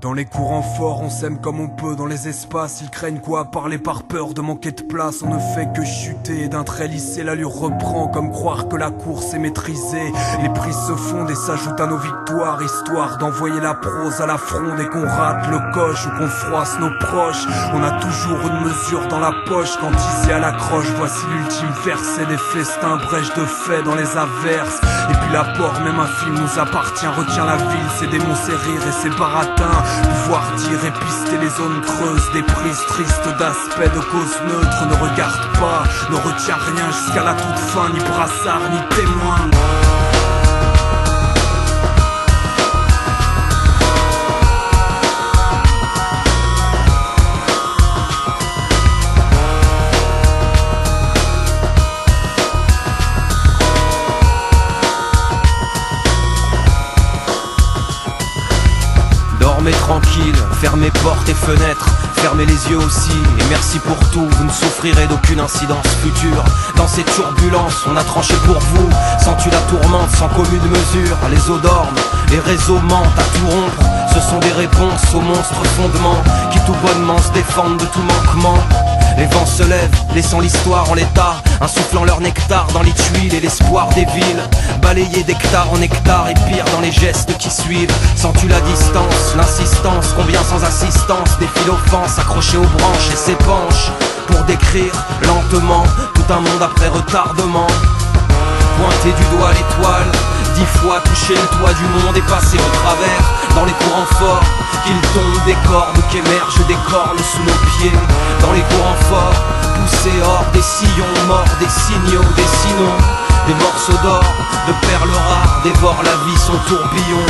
Dans les courants forts, on s'aime comme on peut. Dans les espaces, ils craignent quoi? Parler par peur de manquer de place. On ne fait que chuter, d'un trait lissé l'allure reprend. Comme croire que la course est maîtrisée. Les prises se fondent et s'ajoutent à nos victoires, histoire d'envoyer la prose à la fronde. Et qu'on rate le coche ou qu'on froisse nos proches, on a toujours une mesure dans la poche. Quand ici à l'accroche, voici l'ultime verset des festins, brèche de fait dans les averses. Et puis l'apport, même un film nous appartient. Retient la ville, ses démons, ses rires et ses baratins. Pouvoir dire et pister les zones creuses, des prises tristes d'aspect de cause neutre. Ne regarde pas, ne retient rien jusqu'à la toute fin, ni brassard, ni témoin. Dormez tranquille, fermez portes et fenêtres, fermez les yeux aussi, et merci pour tout, vous ne souffrirez d'aucune incidence future. Dans ces turbulences, on a tranché pour vous, sens-tu la tourmente sans commune mesure? Les eaux dorment, les réseaux mentent à tout rompre, ce sont des réponses aux monstres fondements, qui tout bonnement se défendent de tout manquement. Les vents se lèvent, laissant l'histoire en l'état, insufflant leur nectar dans les tuiles et l'espoir des villes. Balayés d'hectare en hectare et pire dans les gestes qui suivent. Sens-tu la distance, l'insistance, combien sans assistance, des fils d'offense accrochés aux branches et s'épanchent pour décrire lentement tout un monde après retardement. Pointer du doigt l'étoile, 10 fois toucher le toit du monde et passer au travers dans les courants forts, qu'il tombe des cordes, qu'émergent des cornes sous nos pieds. Dans les courants forts, poussés hors des sillons, morts des signaux, des sinon, des morceaux d'or, de perles rares, dévorent la vie son tourbillon.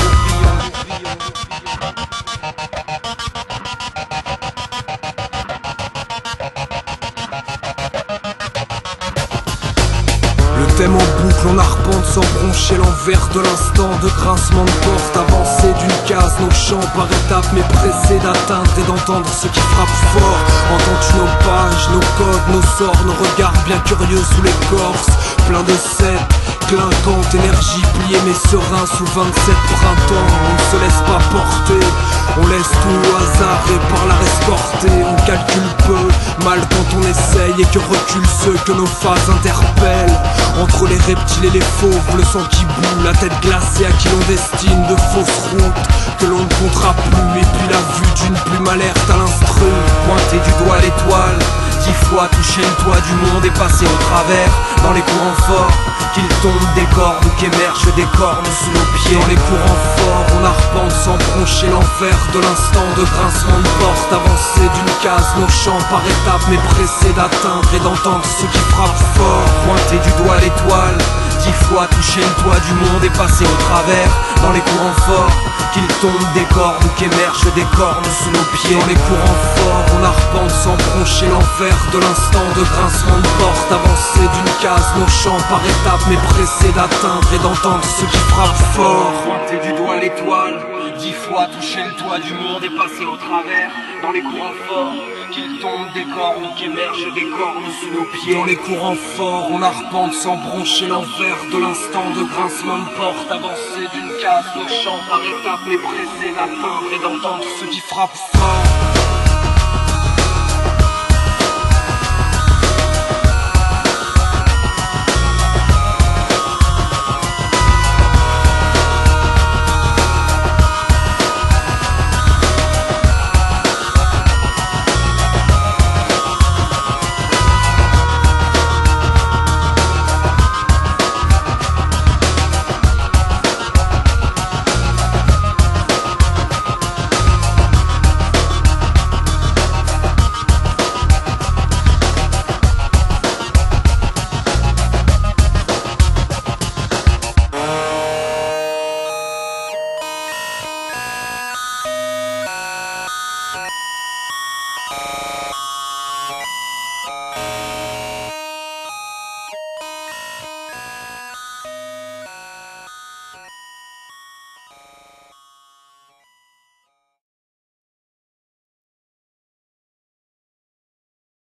Le thème en boucle, on arpente sans broncher l'envers de l'instant. De grincement de porte, avancée d'une case, nos chants par étapes, mais pressés d'atteindre et d'entendre ce qui frappe fort. Entends-tu nos pages, nos codes, nos sorts, nos regards bien curieux sous l'écorce, plein de sève, clinquante, énergie pliée mais serein sous 27 printemps. On ne se laisse pas porter, on laisse tout au hasard et par la escorter. On calcule peu, mal quand on essaye et que reculent ceux que nos phases interpellent. Entre les reptiles et les fauves, le sang qui bout, la tête glacée à qui l'on destine de fausses routes que l'on ne comptera plus. Et puis la vue d'une plume alerte à l'instru, pointer du doigt l'étoile, 10 fois toucher le toit du monde et passer au travers dans les courants forts, qu'il tombe des cordes ou qu'émergent des cornes sous nos pieds. Dans les courants forts, on arpente sans broncher l'enfer de l'instant de grincement de porte, avancée d'une case, nos chants par étapes, mais pressés d'atteindre et d'entendre ce qui frappe fort. Pointer du doigt l'étoile, 10 fois toucher le toit du monde et passer au travers dans les courants forts, qu'il tombe des cordes ou qu'émergent des cornes sous nos pieds. Dans les courants forts, on arpente sans broncher l'enfer de l'instant de grincement de porte, avancée d'une case, nos chants par étapes, mais pressés d'atteindre et d'entendre ce qui frappe fort. Pointer du doigt l'étoile, 10 fois toucher le toit du monde et passer au travers dans les courants forts, qu'il tombe des cordes ou qu'émergent des cornes sous nos pieds. Dans les courants forts, on arpente sans broncher l'enfer de l'instant de grincement de porte, avancée d'une case, nos chants par étapes, mais pressés d'atteindre et d'entendre ce qui frappe fort.